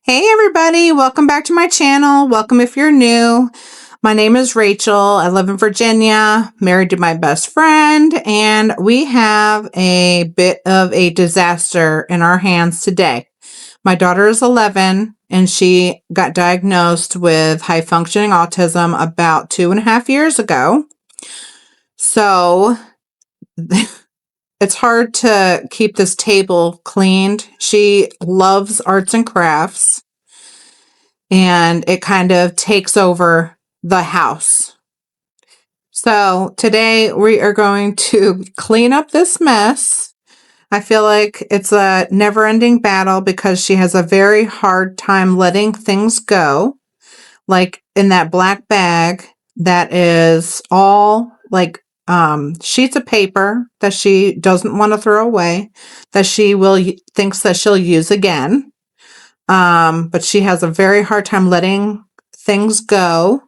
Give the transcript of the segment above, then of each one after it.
Hey everybody, welcome back to my channel. Welcome if you're new. My name is Rachel. I live in Virginia, married to my best friend, and we have a bit of a disaster in our hands today. My daughter is 11 and she got diagnosed with high functioning autism about 2.5 years ago. So it's hard to keep this table cleaned. She loves arts and crafts, and it kind of takes over the house. So today we are going to clean up this mess. I feel like it's a never-ending battle because she has a very hard time letting things go. Like in that black bag that is all like sheets of paper that she doesn't want to throw away, that she thinks that she'll use again. But she has a very hard time letting things go.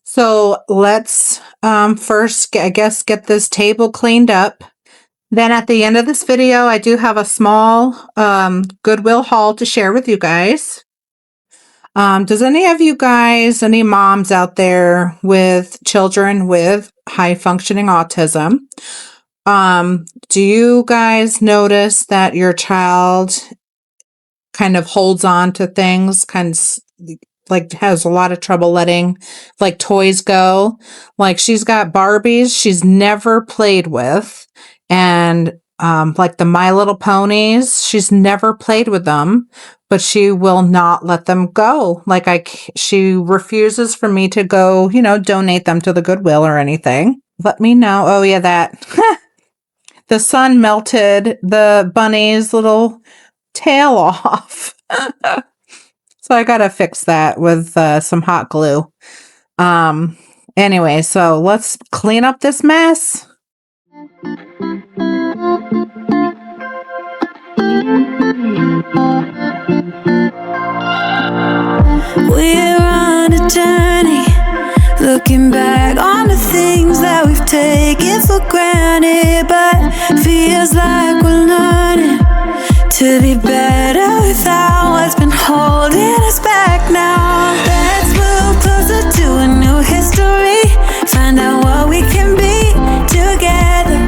So let's first, get this table cleaned up. Then at the end of this video, I do have a small Goodwill haul to share with you guys. Does any moms out there with children with high functioning autism, do you guys notice that your child kind of holds on to things, like has a lot of trouble letting like toys go? Like she's got Barbies she's never played with, and like the My Little Ponies, she's never played with them, but she will not let them go. She refuses for me to go, donate them to the Goodwill or anything. Let me know. Oh yeah, that the sun melted the bunny's little tail off. So I gotta fix that with some hot glue. Anyway, so let's clean up this mess. We're on a journey, looking back on the things that we've taken for granted, but feels like we're learning to be better without what's been holding us back now. Let's move closer to a new history, find out what we can be together.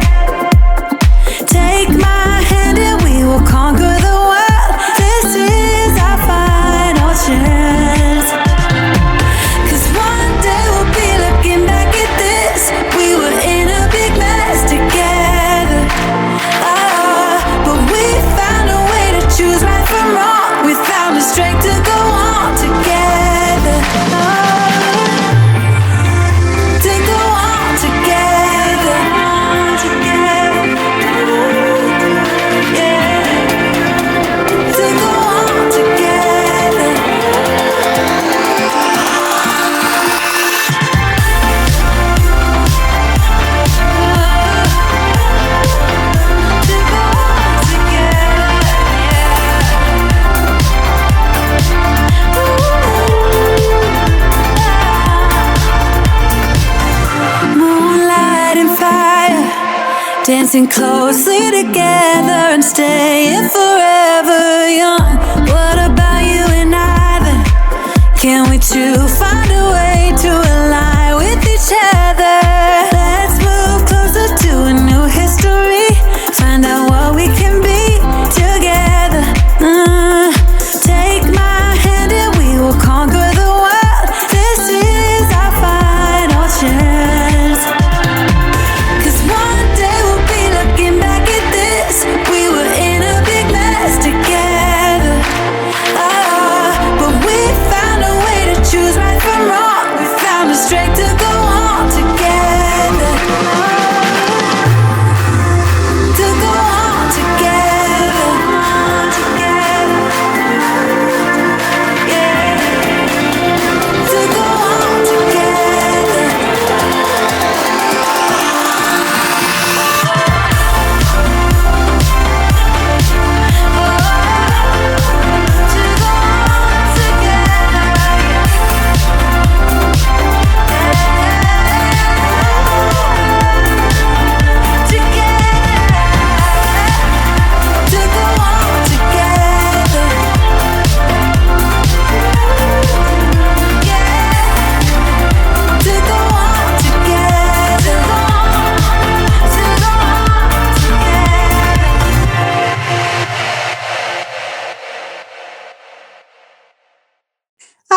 Take my hand and we will conquer the world. This is our final chance. 'Cause one day we'll be looking back at this. We were in a big mess together. But we found a way to choose right from wrong. We found the strength to go on together. To go on together. Dancing closely together and staying forever young. What about you and I then? Can we two find a way to align with each other? Let's move closer to a new history, find out what we can be together. Take my hand and we will conquer the world. This is our final chance. 'Cause one day we'll be looking back at this. We were in a big mess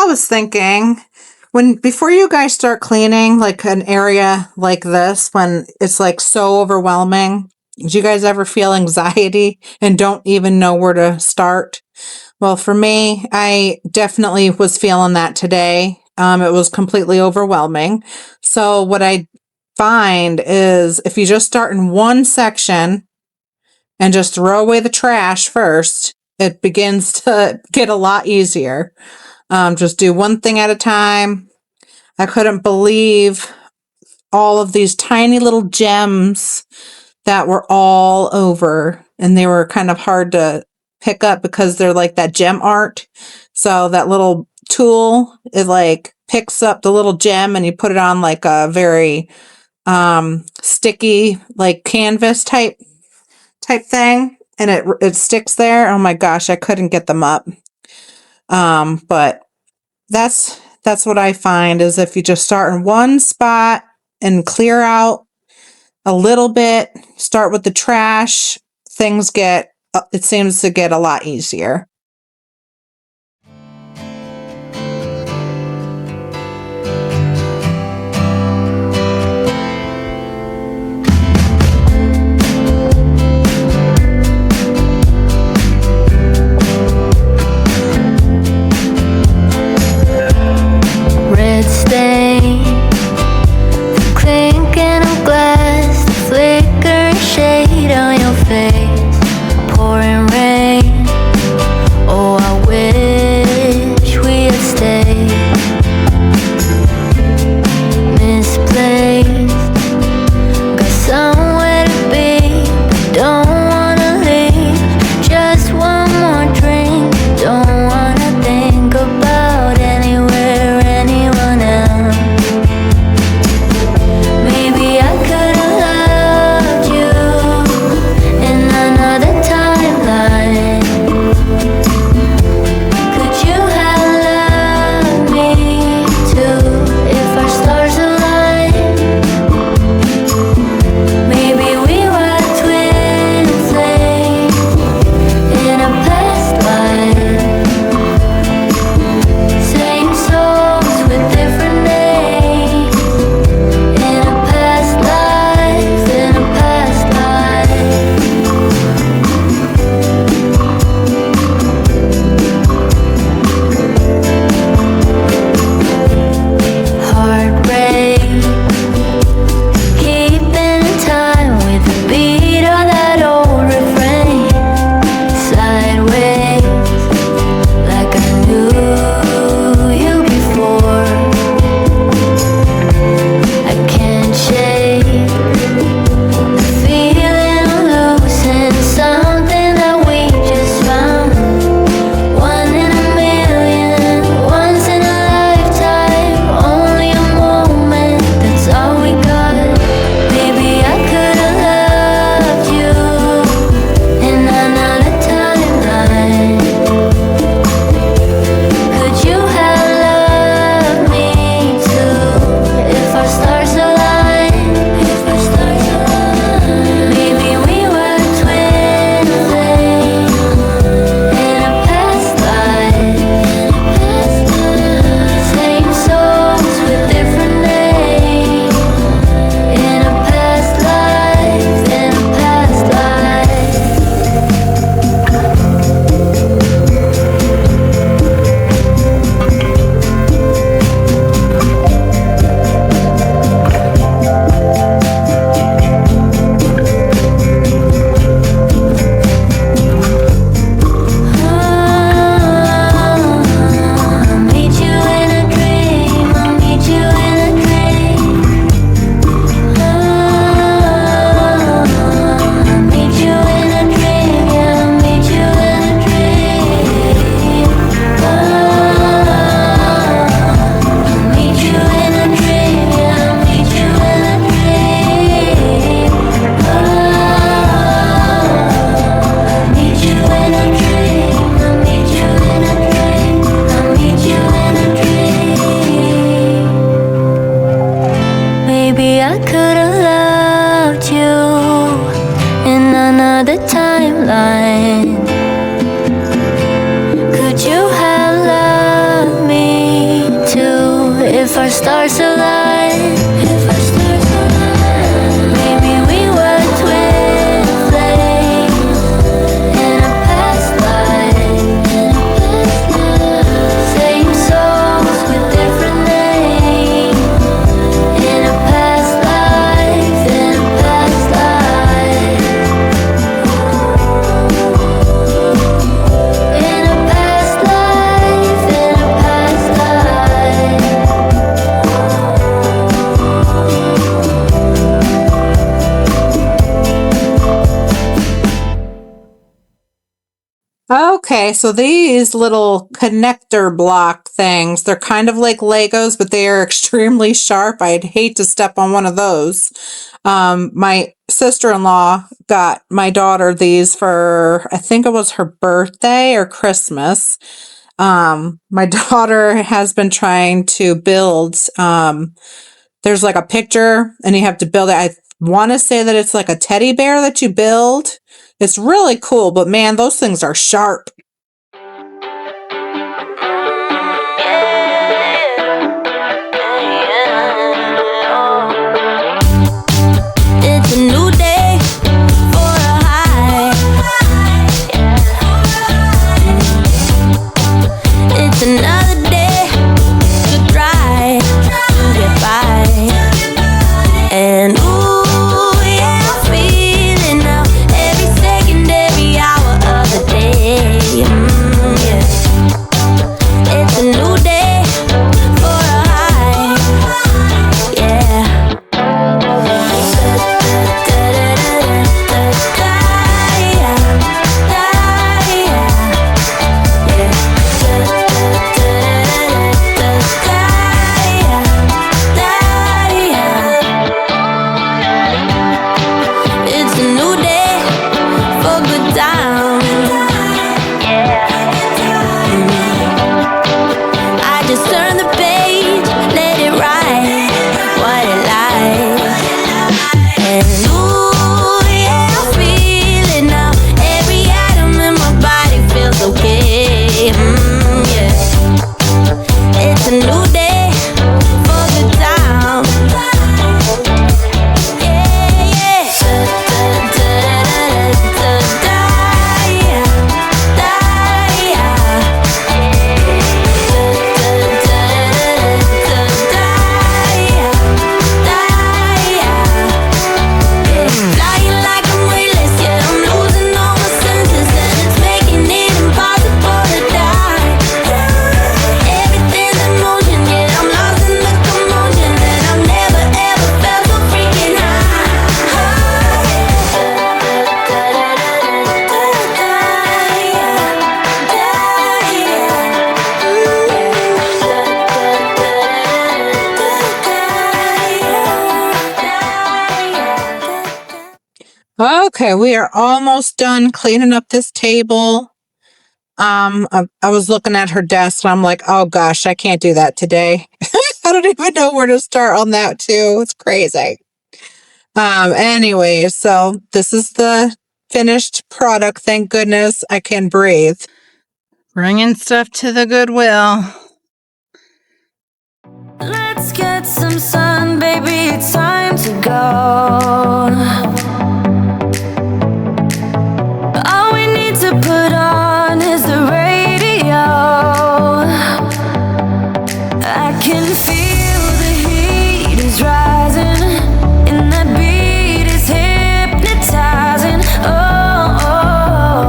was thinking, before you guys start cleaning like an area like this, when it's like so overwhelming, do you guys ever feel anxiety and don't even know where to start? Well, for me, I definitely was feeling that today. It was completely overwhelming. So what I find is if you just start in one section and just throw away the trash first, it begins to get a lot easier. Just do one thing at a time. I couldn't believe all of these tiny little gems that were all over, and they were kind of hard to pick up because they're like that gem art. So that little tool, it like picks up the little gem and you put it on like a very sticky like canvas type thing, and it sticks there. Oh my gosh, I couldn't get them up. But that's what I find is if you just start in one spot and clear out a little bit, start with the trash, it seems to get a lot easier. Red stain, the clinking of glass, the flickering shade on your face, pouring rain Okay, so these little connector block things, they're kind of like Legos, but they are extremely sharp. I'd hate to step on one of those. My sister-in-law got my daughter these for, I think it was her birthday or Christmas. My daughter has been trying to build, there's like a picture and you have to build it. I want to say that it's like a teddy bear that you build. It's really cool, but man, those things are sharp. It's a new day for a high. It's another day to try to get by. And ooh, yeah, I'm feeling now every second, every hour of the day. Yeah. It's a new day for a high. Yeah. It's a new day for good times. I just turn the page, let it write what it likes. And ooh, yeah, I'm feeling now. Every atom in my body feels okay. Yeah. It's a new day for good times. Yeah, yeah. Flying like I'm weightless, yeah, I'm losing all my senses, and it's making it impossible to die. Everything's in motion, yeah, I'm lost in the commotion, and I've never ever felt so freaking Okay, we are almost done cleaning up this table. I was looking at her desk and I'm like, oh gosh, I can't do that today. I don't even know where to start on that too. It's crazy. Anyway, so this is the finished product. Thank goodness I can breathe. Bringing stuff to the Goodwill. Let's get some sun, baby, it's time to go. All we need to put on is the radio. I can feel the heat is rising, and that beat is hypnotizing. Oh, oh,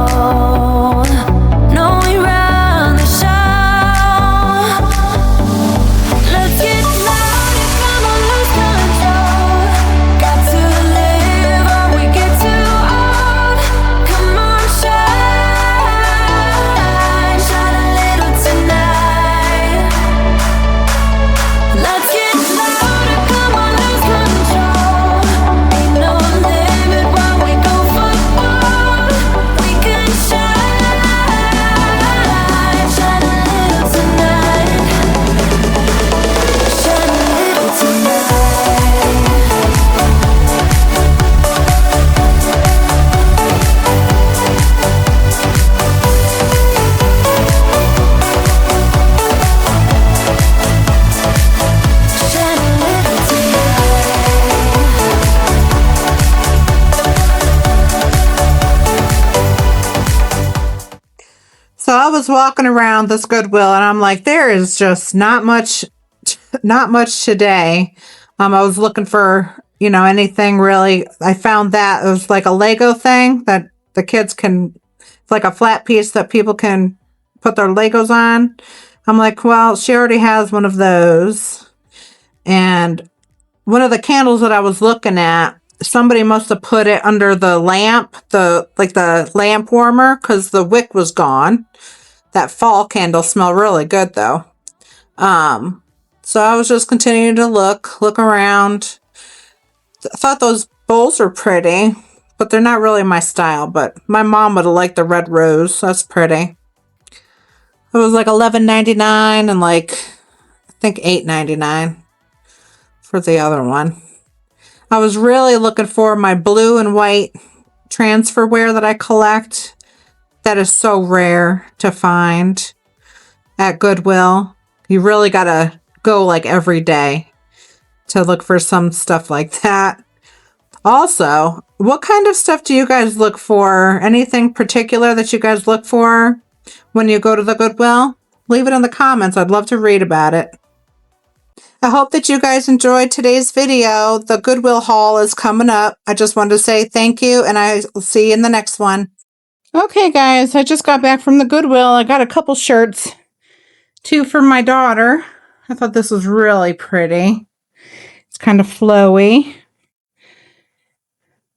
oh. No, we run the show. Let's get loud and come on, lose control. Got to live or we get too old. Come on, shine, shine a little tonight. Let's get loud and come on, lose control. Ain't no limit when we go for gold. We can shine, shine a little tonight. Shine a little tonight. Shine a little So I was walking around this Goodwill and I'm like, there is just not much today. I was looking for, anything really. I found that it was like a Lego thing that the kids can, it's like a flat piece that people can put their Legos on. I'm like, well, she already has one of those. And one of the candles that I was looking at, somebody must have put it under the lamp, the lamp warmer, because the wick was gone. That fall candle smelled really good though. So I was just continuing to look around. I thought those bowls were pretty, but they're not really my style. But my mom would have liked the red rose. That's pretty. It was like $11.99 and like I think $8.99 for the other one. I was really looking for my blue and white transferware that I collect. That is so rare to find at Goodwill. You really gotta go like every day to look for some stuff like that. Also, what kind of stuff do you guys look for? Anything particular that you guys look for when you go to the Goodwill? Leave it in the comments. I'd love to read about it. I hope that you guys enjoyed today's video. The Goodwill haul is coming up. I just wanted to say thank you, and I will see you in the next one. Okay, guys, I just got back from the Goodwill. I got a couple shirts. 2 for my daughter. I thought this was really pretty. It's kind of flowy.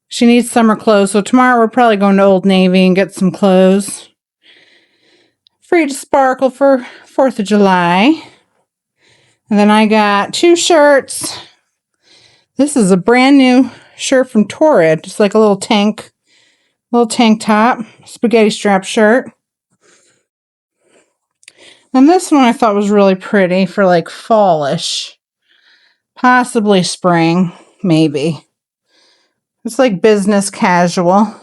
She needs summer clothes, so tomorrow we're probably going to Old Navy and get some clothes. Free to sparkle for 4th of July. And then I got 2 shirts. This is a brand new shirt from Torrid. Just like a little tank top, spaghetti strap shirt. And this one I thought was really pretty for like fallish. Possibly spring, maybe. It's like business casual.